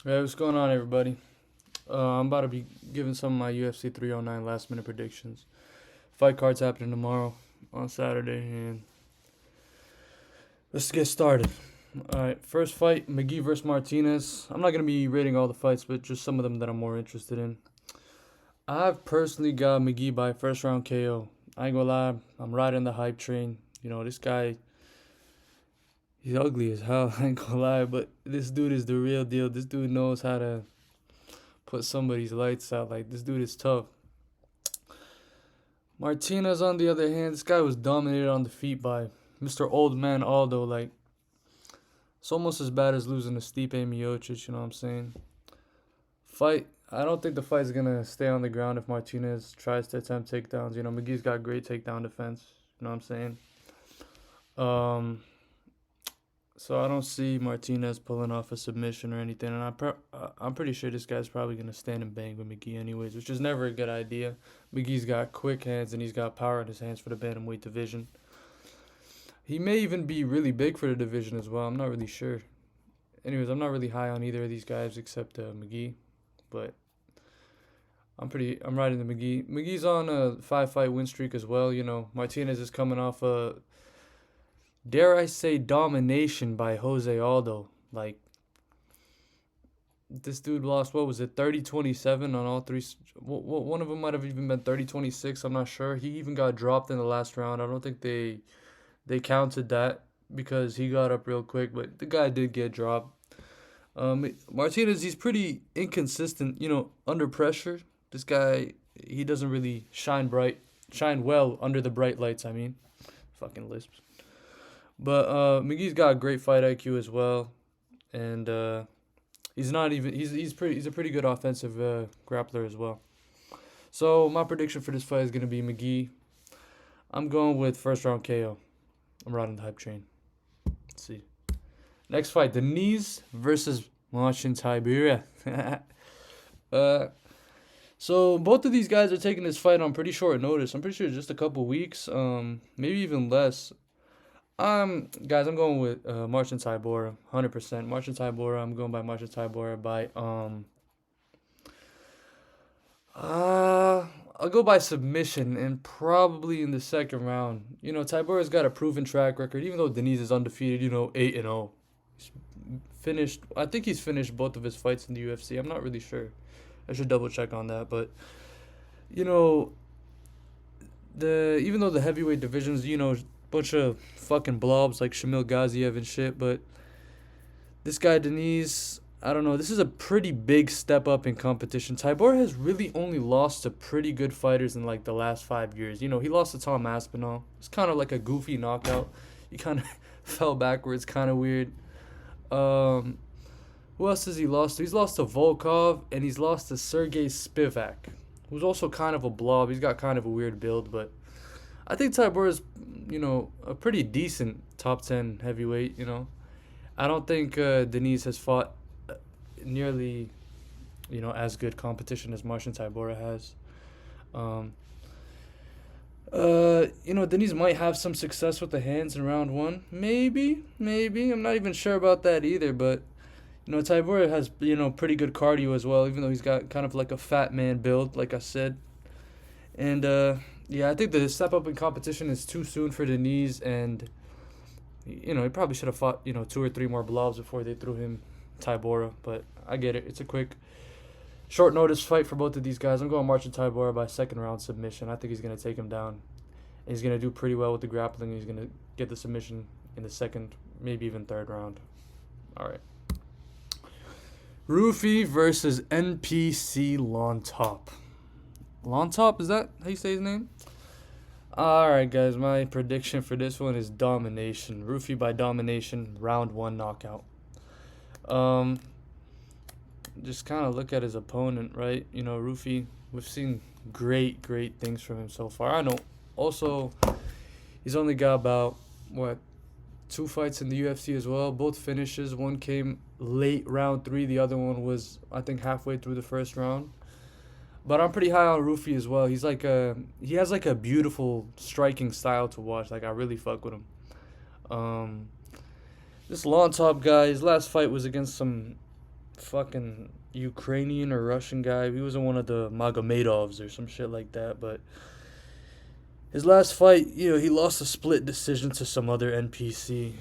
Hey, what's going on, everybody? I'm about to be giving some of my UFC 309 last minute predictions. Fight cards happening tomorrow on Saturday, and let's get started. All right, first fight, McGhee versus Martinez. I'm not gonna be rating all the fights, but just some of them that I'm more interested in. I've personally got McGhee by first round KO. I ain't gonna lie, I'm riding the hype train. This guy, he's ugly as hell. I ain't gonna lie, but this dude is the real deal. This dude knows how to put somebody's lights out. Like, this dude is tough. Martinez, on the other hand, this guy was dominated on the feet by Mr. Old Man Aldo. Like, it's almost as bad as losing to Stipe Miocic, you know what I'm saying? I don't think the fight's going to stay on the ground if Martinez tries to attempt takedowns. McGee's got great takedown defense, you know what I'm saying? Um, so I don't see Martinez pulling off a submission or anything, and I'm pretty sure this guy's probably gonna stand and bang with McGhee anyways, which is never a good idea. McGee's got quick hands and he's got power in his hands for the bantamweight division. He may even be really big for the division as well. I'm not really sure. Anyways, I'm not really high on either of these guys except McGhee, but I'm riding the McGhee. McGee's on a 5-fight win streak as well. Martinez is coming off a, dare I say, domination by Jose Aldo. Like, this dude lost, what was it, 30-27 on all three. One of them might have even been 30-26. I'm not sure. He even got dropped in the last round. I don't think they counted that because he got up real quick, but the guy did get dropped. Martinez, he's pretty inconsistent, under pressure. This guy, he doesn't really shine well under the bright lights, I mean. Fucking lisps. But McGee's got a great fight IQ as well, and he's a pretty good offensive grappler as well. So my prediction for this fight is gonna be McGhee. I'm going with first round KO. I'm riding the hype train. Let's see. Next fight, Diniz versus Tybura. So both of these guys are taking this fight on pretty short notice. I'm pretty sure just a couple weeks, maybe even less. Guys, I'm going with Marcin Tybura, 100%. Marcin Tybura. I'm going by Marcin Tybura by I'll go by submission and probably in the second round. Tybura's got a proven track record, even though Diniz is undefeated. 8-0. He's finished. I think he's finished both of his fights in the UFC. I'm not really sure. I should double check on that, but even though the heavyweight divisions, bunch of fucking blobs like Shamil Gaziev and shit, but this guy Diniz, I don't know. This is a pretty big step up in competition. Tybura has really only lost to pretty good fighters in like the last 5 years. He lost to Tom Aspinall. It's kind of like a goofy knockout. He kind of fell backwards, kind of weird. Who else has he lost to? He's lost to Volkov and he's lost to Sergey Spivak, who's also kind of a blob. He's got kind of a weird build, but I think Tybura is, a pretty decent top 10 heavyweight, I don't think Diniz has fought nearly, as good competition as Marcin Tybura has. Diniz might have some success with the hands in round one. Maybe. I'm not even sure about that either, but, Tybura has, pretty good cardio as well, even though he's got kind of like a fat man build, like I said. And, yeah, I think the step up in competition is too soon for Diniz, and he probably should have fought 2 or 3 more blobs before they threw him Tybura. But I get it. It's a quick, short notice fight for both of these guys. I'm going Marcin Tybura by second round submission. I think he's gonna take him down. And he's gonna do pretty well with the grappling. He's gonna get the submission in the second, maybe even third round. All right. Ruffy versus NPC Llontop. Llontop, is that how you say his name? Alright, guys, my prediction for this one is domination. Ruffy by domination, round 1 knockout. Just kind of look at his opponent, right? Ruffy, we've seen great things from him so far. I know. Also, he's only got about, 2 fights in the UFC as well. Both finishes. One came late round 3. The other one was, I think, halfway through the first round. But I'm pretty high on Ruffy as well. He has like a beautiful striking style to watch. Like, I really fuck with him. This Llontop guy, his last fight was against some fucking Ukrainian or Russian guy. He wasn't one of the Magomedovs or some shit like that. But his last fight, he lost a split decision to some other NPC.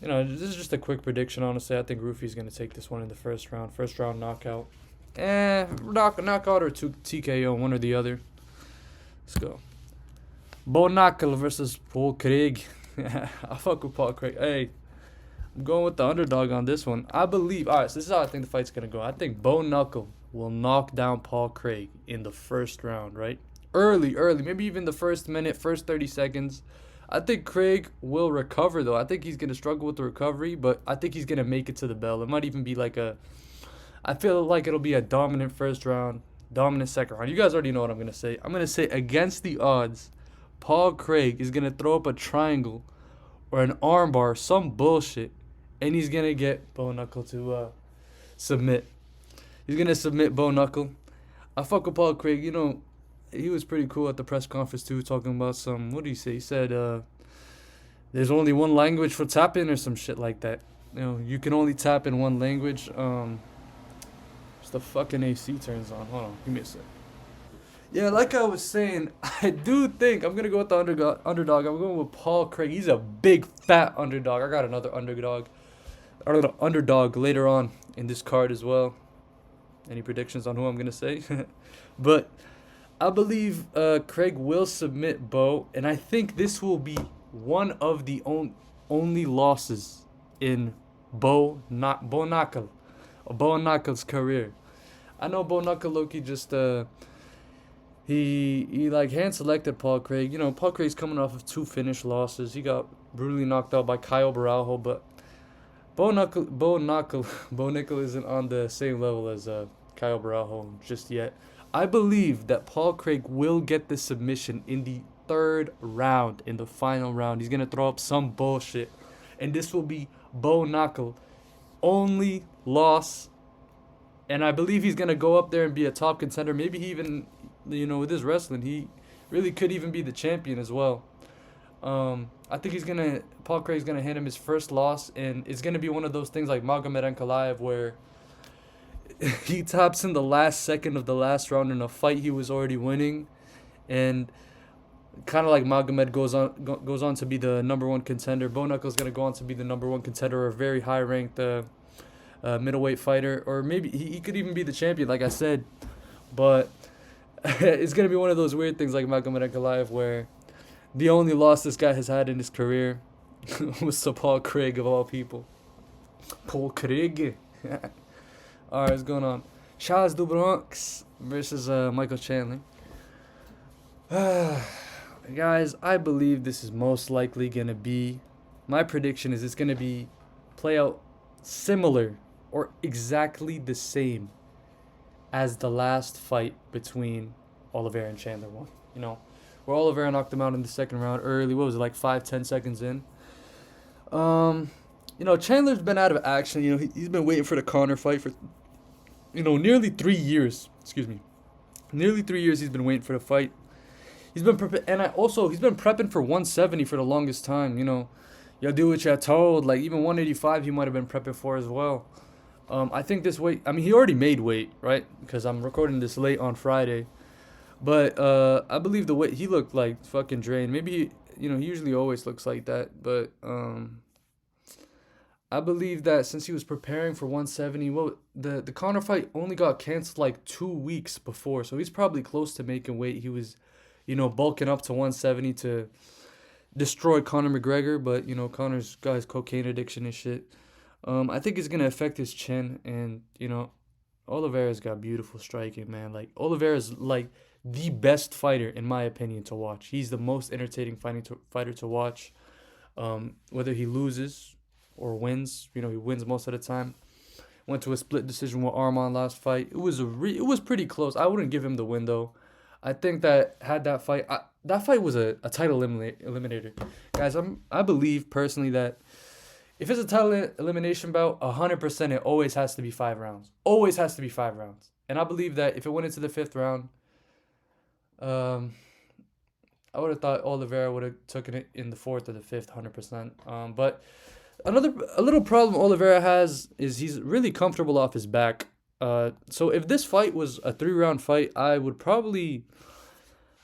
This is just a quick prediction. Honestly, I think Ruffy's gonna take this one in the first round. First round knockout. Knockout or TKO, one or the other. Let's go. Bo Nickal versus Paul Craig. I fuck with Paul Craig. Hey, I'm going with the underdog on this one. I believe. All right, so this is how I think the fight's gonna go. I think Bo Nickal will knock down Paul Craig in the first round, right? Early, maybe even the first minute, first 30 seconds. I think Craig will recover, though. I think he's gonna struggle with the recovery, but I think he's gonna make it to the bell. It might even be like I feel like it'll be a dominant first round, dominant second round. You guys already know what I'm gonna say. I'm gonna say against the odds, Paul Craig is gonna throw up a triangle or an armbar, some bullshit, and he's gonna get Bo Nickal to submit. He's gonna submit Bo Nickal. I fuck with Paul Craig. He was pretty cool at the press conference too, talking about some. What did he say? He said, "There's only one language for tapping or some shit like that. You can only tap in one language." Just the fucking AC turns on. Hold on, give me a sec. Yeah, like I was saying, I do think I'm gonna go with the underdog. I'm going with Paul Craig. He's a big fat underdog. I got another underdog later on in this card as well. Any predictions on who I'm gonna say? But I believe Craig will submit Bo, and I think this will be one of the only losses in Bo Nickal's career. I know Bo Nickal Loki just he like hand selected Paul Craig. Paul Craig's coming off of 2 finish losses. He got brutally knocked out by Kyle Baralho, but Bo Nickal isn't on the same level as Kyle Baralho just yet. I believe that Paul Craig will get the submission in the 3rd round, in the final round. He's gonna throw up some bullshit, and this will be Bo Nickal only loss. And I believe he's gonna go up there and be a top contender. Maybe he even, with his wrestling, he really could even be the champion as well. I think Paul Craig's gonna hand him his first loss, and it's gonna be one of those things like Magomed Ankalaev where he taps in the last second of the last round in a fight he was already winning, and kind of like Magomed goes on to be the number 1 contender. Bo Nickal's gonna go on to be the number 1 contender, or a very high ranked middleweight fighter, or maybe he could even be the champion, like I said. But it's gonna be one of those weird things like Magomed Ankalaev where the only loss this guy has had in his career was to Paul Craig of all people. Paul Craig. Alright, what's going on? Charles du Bronx versus Michael Chandler. Guys, I believe this is most likely going to be, my prediction is it's going to be play out similar or exactly the same as the last fight between Oliveira and Chandler won. Where Oliveira knocked him out in the second round early. What was it, like 5-10 seconds in? Chandler's been out of action. He's been waiting for the Conor fight for, nearly 3 years. Excuse me. Nearly 3 years he's been waiting for the fight. He's been he's been prepping for 170 for the longest time. Y'all do what you're told. Like even 185 he might have been prepping for as well. I think this weight, he already made weight, right? Because I'm recording this late on Friday. But I believe the weight, he looked like fucking drained. Maybe he usually always looks like that, but I believe that since he was preparing for 170, the Conor fight only got canceled like 2 weeks before, so he's probably close to making weight. He was, bulking up to 170 to destroy Conor McGregor, but Conor's got his cocaine addiction and shit. I think it's gonna affect his chin, and Oliveira's got beautiful striking, man. Like Oliveira's like the best fighter in my opinion to watch. He's the most entertaining fighter to watch. Whether he loses or wins, he wins most of the time. Went to a split decision with Arman last fight. It was pretty close. I wouldn't give him the win though. I think that had that fight was a title eliminator. Guys, I believe personally that if it's a title elimination bout, 100% it always has to be 5 rounds. Always has to be 5 rounds. And I believe that if it went into the 5th round, I would have thought Oliveira would have taken it in the 4th or the 5th, 100%. But A little problem Oliveira has is he's really comfortable off his back. So if this fight was a 3 round fight, I probably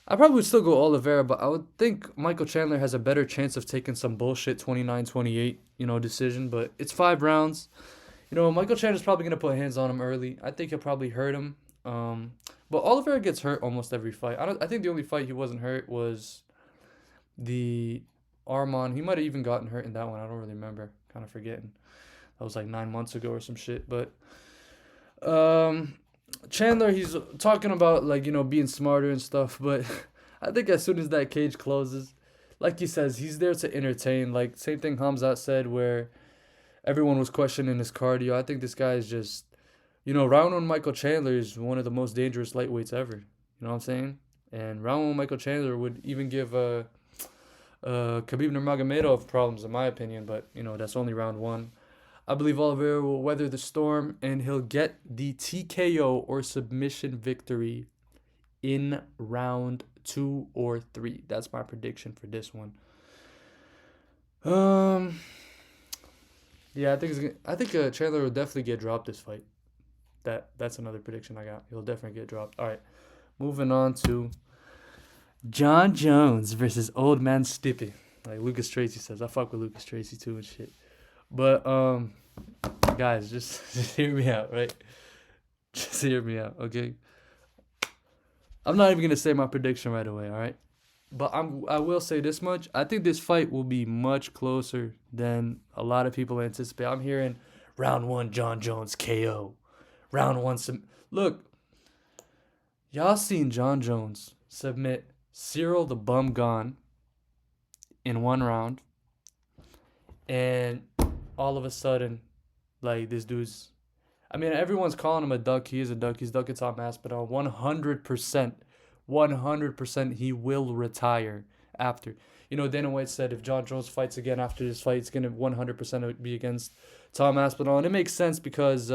would still go Oliveira, but I would think Michael Chandler has a better chance of taking some bullshit 29-28, decision. But it's 5 rounds. Michael Chandler's probably gonna put hands on him early. I think he'll probably hurt him. But Oliveira gets hurt almost every fight. I think the only fight he wasn't hurt was the Armand. He might have even gotten hurt in that one. I don't really remember. Kind of forgetting. That was like 9 months ago or some shit. But Chandler, he's talking about like being smarter and stuff. But I think as soon as that cage closes, like he says, he's there to entertain. Like same thing Hamzat said, where everyone was questioning his cardio. I think this guy is just, round one Michael Chandler is one of the most dangerous lightweights ever. You know what I'm saying? And round one Michael Chandler would even give Khabib Nurmagomedov problems, in my opinion. But that's only round one. I believe Oliveira will weather the storm and he'll get the TKO or submission victory in round 2 or 3. That's my prediction for this one. Yeah, I think Chandler will definitely get dropped this fight. That's another prediction I got. He'll definitely get dropped. All right, moving on to Jon Jones versus Old Man Stipe. Like Lucas Tracy says, I fuck with Lucas Tracy too and shit. But guys, just hear me out, right? Just hear me out, okay? I'm not even gonna say my prediction right away, all right? But I will say this much. I think this fight will be much closer than a lot of people anticipate. I'm hearing round 1 Jon Jones KO. Round 1 look. Y'all seen Jon Jones submit Cyril the Bum Gone in 1 round. And all of a sudden, like this dude's everyone's calling him a duck. He is a duck. He's ducking top Masvidal 100%. 100% he will retire after. Dana White said if Jon Jones fights again after this fight, it's going to 100% be against Tom Aspinall. And it makes sense because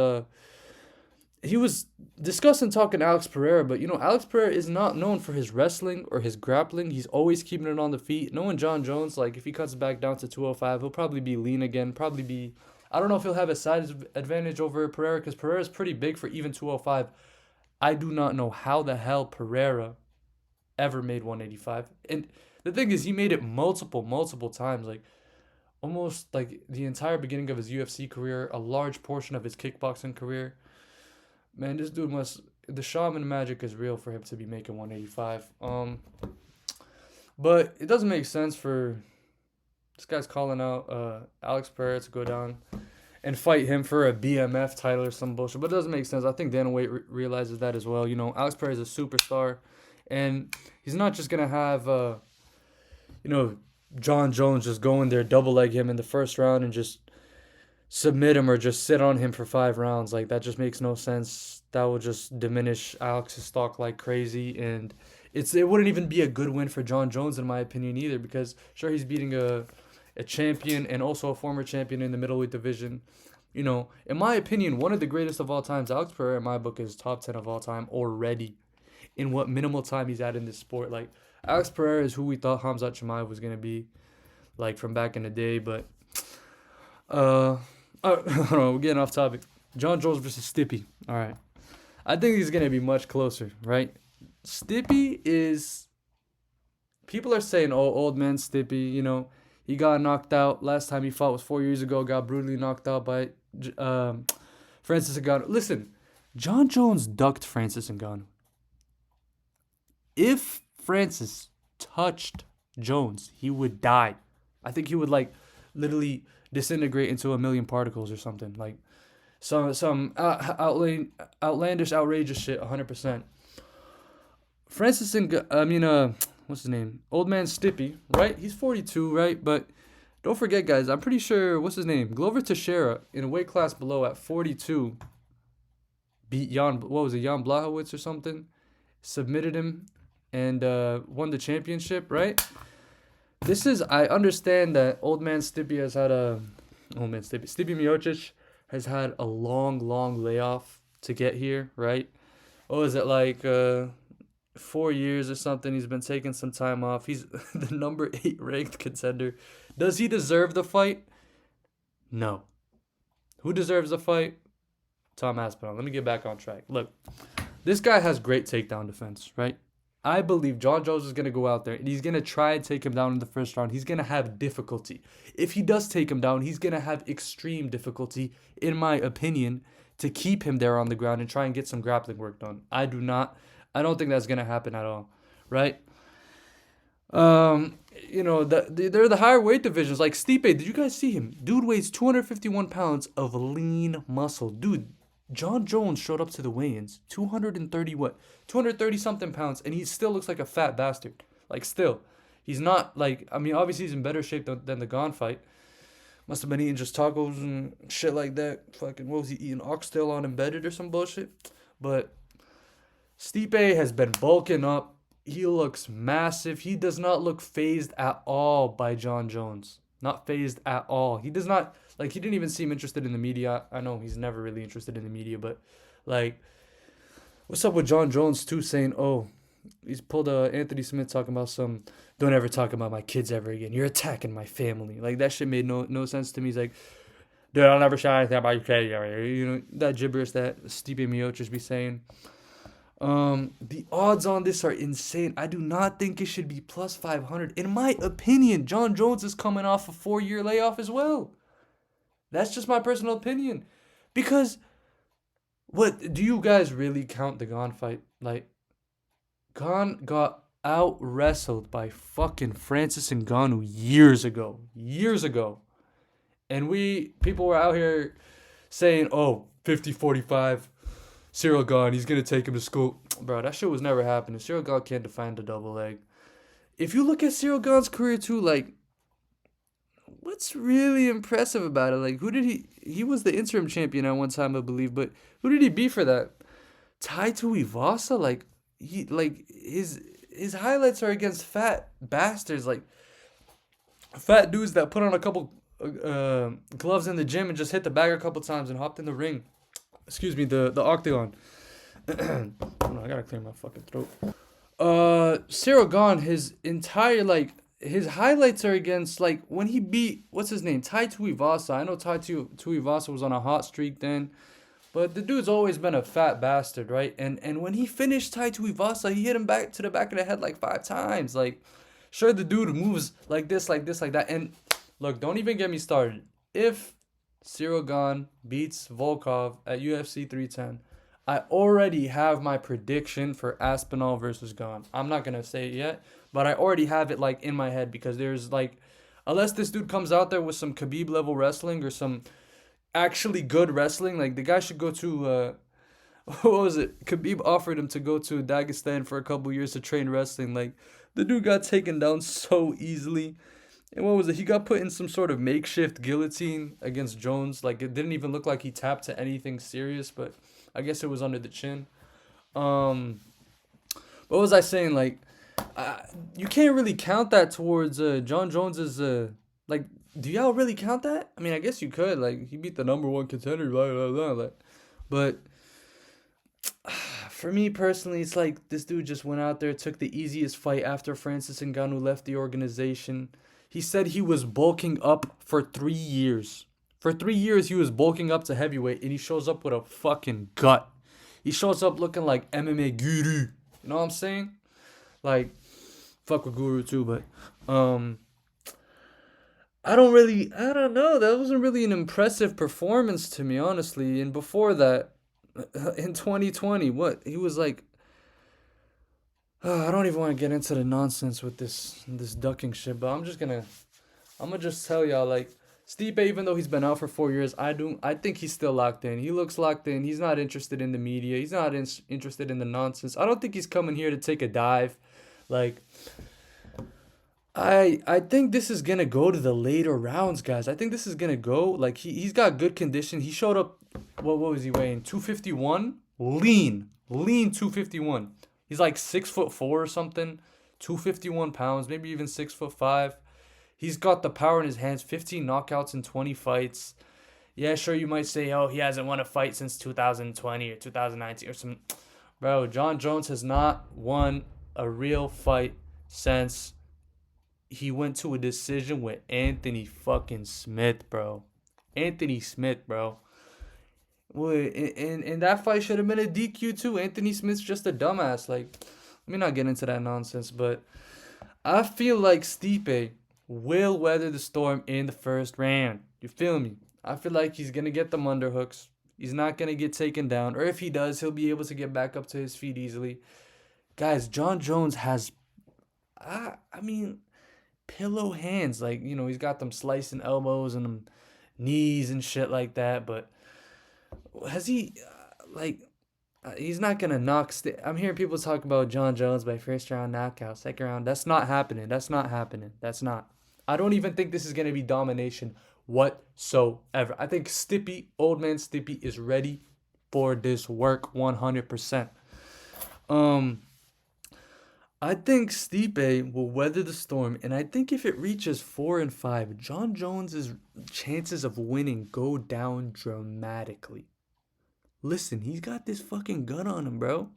he was discussing talking to Alex Pereira, but Alex Pereira is not known for his wrestling or his grappling. He's always keeping it on the feet. Knowing Jon Jones, like if he cuts back down to 205, he'll probably be lean again. I don't know if he'll have a size advantage over Pereira because Pereira's pretty big for even 205. I do not know how the hell Pereira ever made 185. And the thing is, he made it multiple times. Like almost like the entire beginning of his UFC career, a large portion of his kickboxing career. Man, this dude the shaman magic is real for him to be making 185. But it doesn't make sense for this guy's calling out Alex Pereira to go down and fight him for a BMF title or some bullshit. But it doesn't make sense. I think Dana White realizes that as well. Alex Pereira is a superstar. And he's not just going to have, Jon Jones just go in there, double leg him in the first round and just submit him or just sit on him for 5 rounds. Like, that just makes no sense. That will just diminish Alex's stock like crazy. And it wouldn't even be a good win for Jon Jones, in my opinion, either. Because, sure, he's beating a champion and also a former champion in the middleweight division. In my opinion, one of the greatest of all times. Alex Pereira, in my book, is top 10 of all time already. In what minimal time he's had in this sport. Like, Alex Pereira is who we thought Khamzat Chimaev was going to be, like, from back in the day. But, hold on, we're getting off topic. Jon Jones versus Stipe. All right. I think he's going to be much closer, right? Stipe is, people are saying, oh, old man Stipe, he got knocked out. Last time he fought was 4 years ago, got brutally knocked out by Francis Ngannou. Listen, Jon Jones ducked Francis Ngannou. If Francis touched Jones, he would die. I think he would literally disintegrate into a million particles or something. Like some outlandish, outrageous shit. 100%. What's his name? Old man Stipe, right? He's 42, right? But don't forget, guys. I'm pretty sure what's his name? Glover Teixeira in a weight class below at 42 beat Jan Blachowicz or something. Submitted him. And won the championship, right? I understand that Stipe Miocic has had a long layoff to get here, right? What was it, 4 years or something? He's been taking some time off. He's the number 8 ranked contender. Does he deserve the fight? No. Who deserves the fight? Tom Aspinall. Let me get back on track. Look, this guy has great takedown defense, right? I believe Jon Jones is going to go out there and he's going to try and take him down in the first round. He's going to have difficulty. If he does take him down, he's going to have extreme difficulty, in my opinion, to keep him there on the ground and try and get some grappling work done. I don't think that's going to happen at all, right? They're the higher weight divisions. Like Stipe, did you guys see him? Dude weighs 251 pounds of lean muscle. Dude, Jon Jones showed up to the weigh-ins, 230 something pounds, and he still looks like a fat bastard. Like, still. He's not, like, I mean, obviously he's in better shape than the Gone fight. Must have been eating just tacos and shit like that. Fucking, what was he eating? Oxtail on embedded or some bullshit? But Stipe has been bulking up. He looks massive. He does not look phased at all by Jon Jones. Not phased at all. He does not, like, he didn't even seem interested in the media. I know he's never really interested in the media, but, like, what's up with Jon Jones, too, saying, oh, he's pulled Anthony Smith talking about don't ever talk about my kids ever again. You're attacking my family. Like, that shit made no sense to me. He's like, dude, I'll never say anything about your kids. You know, that gibberish that Stipe Miocic be saying. The odds on this are insane. I do not think it should be plus 500. In my opinion, Jon Jones is coming off a 4-year layoff as well. That's just my personal opinion. Because, what, do you guys really count the Gone fight? Like, Gone got out-wrestled by fucking Francis Ngannou years ago. Years ago. And people were out here saying, oh, 50-45. Cyril Gane, he's going to take him to school. Bro, that shit was never happening. Cyril Gane can't defend the double leg. If you look at Cyril Gane's career too, like, what's really impressive about it? Like, who did he was the interim champion at one time, I believe, but who did he beat for that? Tai Tuivasa? Like, his highlights are against fat bastards, like, fat dudes that put on a couple gloves in the gym and just hit the bag a couple times and hopped in the ring. Excuse me, the octagon. I gotta clear my fucking throat. Cyril Gane, his entire, like, his highlights are against, like, when he beat, what's his name? Tai Tuivasa. I know Tai Tuivasa was on a hot streak then. But the dude's always been a fat bastard, right? And when he finished Tai Tuivasa, he hit him back to the back of the head like 5 times. Like, sure, the dude moves like this, like that. And, look, don't even get me started. If Cyril Gane beats Volkov at UFC 310, I already have my prediction for Aspinall versus Gane. I'm not going to say it yet, but I already have it, like, in my head because there's, like, unless this dude comes out there with some Khabib level wrestling or some actually good wrestling, like, the guy should go to, what was it? Khabib offered him to go to Dagestan for a couple years to train wrestling. Like, the dude got taken down so easily. And what was it? He got put in some sort of makeshift guillotine against Jones. Like, it didn't even look like he tapped to anything serious, but I guess it was under the chin. What was I saying? Like, you can't really count that towards Jon Jones's, like, do y'all really count that? I mean, I guess you could. Like, he beat the number 1 contender, blah, blah, blah. Like, but for me personally, it's like this dude just went out there, took the easiest fight after Francis Ngannou left the organization. He said he was bulking up for 3 years. For 3 years, he was bulking up to heavyweight, and he shows up with a fucking gut. He shows up looking like MMA guru. You know what I'm saying? Like, fuck with guru too, but, I don't know. That wasn't really an impressive performance to me, honestly. And before that, in 2020, he was like, I don't even want to get into the nonsense with this ducking shit, but I'm gonna just tell y'all, like, Stipe, even though he's been out for 4 years, I think he's still locked in. He looks locked in. He's not interested in the media. He's not interested in the nonsense. I don't think he's coming here to take a dive. Like, I think this is gonna go to the later rounds, guys. I think this is gonna go, like, he's got good condition. He showed up, what was he weighing? 251? Lean 251. He's like 6'4" or something, 251 pounds, maybe even 6'5". He's got the power in his hands, 15 knockouts in 20 fights. Yeah, sure, you might say, oh, he hasn't won a fight since 2020 or 2019 or some. Bro, Jon Jones has not won a real fight since he went to a decision with Anthony fucking Smith, bro. Anthony Smith, bro. Well, and that fight should have been a DQ too. Anthony Smith's just a dumbass. Like, let me not get into that nonsense, but I feel like Stipe will weather the storm in the first round. You feel me? I feel like he's gonna get them underhooks. He's not gonna get taken down, or if he does, he'll be able to get back up to his feet easily. Guys, Jon Jones has, I mean, pillow hands. Like, he's got them slicing elbows and them knees and shit like that. But has he, he's not gonna knock. I'm hearing people talk about Jon Jones by first round knockout, second round. That's not happening. That's not happening. That's not. I don't even think this is gonna be domination whatsoever. I think old man Stipe, is ready for this work 100%. I think Stipe will weather the storm, and I think if it reaches 4-5, Jon Jones's chances of winning go down dramatically. Listen, he's got this fucking gun on him, bro.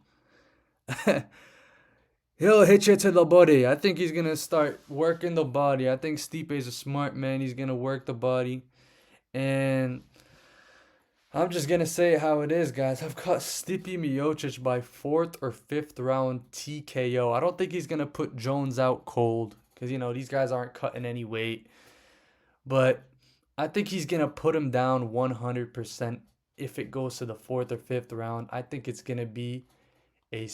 He'll hit you to the body. I think he's gonna start working the body. I think Stipe is a smart man. He's gonna work the body, and I'm just gonna say it how it is, guys. I've got Stipe Miocic by 4th or 5th round TKO. I don't think he's gonna put Jones out cold because these guys aren't cutting any weight, but I think he's gonna put him down 100% if it goes to the 4th or 5th round. I think it's gonna be a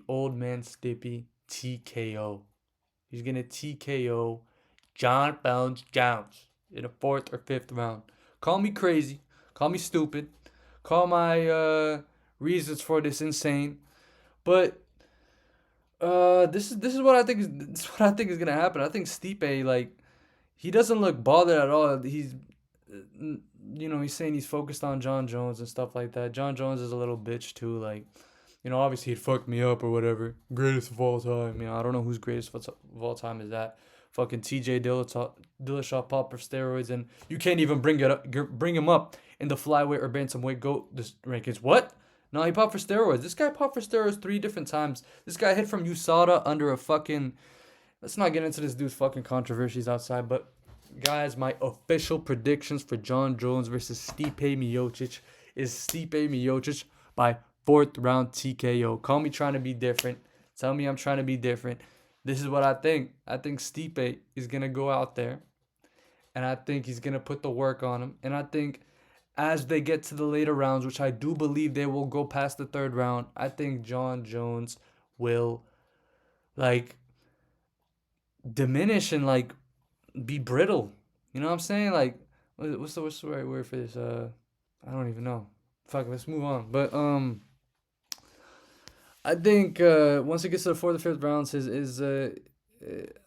old man Stipe TKO. He's gonna TKO Jon Jones in the 4th or 5th round. Call me crazy. Call me stupid. Call my reasons for this insane. But this is what I think is gonna happen. I think Stipe, like, he doesn't look bothered at all. He's he's saying he's focused on Jon Jones and stuff like that. Jon Jones is a little bitch too. Like, obviously he'd fuck me up or whatever. Greatest of all time. I don't know whose greatest of all time is that. Fucking TJ Dillashaw popped for steroids, and you can't even bring him up in the flyweight or bantamweight this rankings. What? No, he popped for steroids. This guy popped for steroids 3 different times. This guy hit from USADA under a fucking. Let's not get into this dude's fucking controversies outside, but guys, my official predictions for Jon Jones versus Stipe Miocic is Stipe Miocic by 4th round TKO. Call me trying to be different. Tell me I'm trying to be different. This is what I think. I think Stipe is going to go out there, and I think he's going to put the work on him. And I think as they get to the later rounds, which I do believe they will go past the 3rd round, I think Jon Jones will, diminish and, be brittle. You know what I'm saying? Like, what's the right word for this? I don't even know. Fuck, let's move on. But, I think once it gets to the 4th or 5th rounds,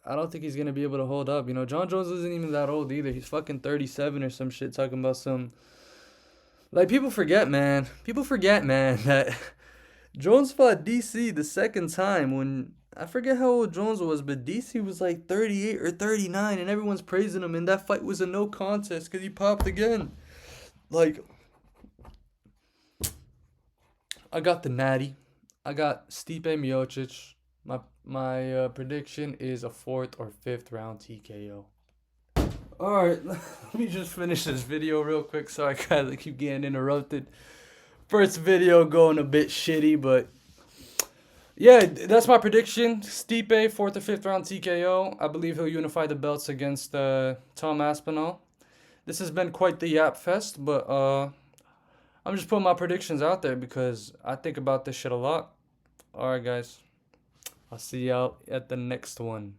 I don't think he's gonna be able to hold up. Jon Jones isn't even that old either. He's fucking 37 or some shit. Talking about some, people forget, man. That Jones fought DC the second time when I forget how old Jones was, but DC was like 38 or 39, and everyone's praising him. And that fight was a no contest because he popped again. I got the natty. I got Stipe Miocic. My prediction is a 4th or 5th round TKO. Alright, let me just finish this video real quick. Sorry guys, I keep getting interrupted. First video going a bit shitty, but yeah, that's my prediction. Stipe, 4th or 5th round TKO. I believe he'll unify the belts against Tom Aspinall. This has been quite the yap fest, but I'm just putting my predictions out there because I think about this shit a lot. Alright, guys. I'll see y'all at the next one.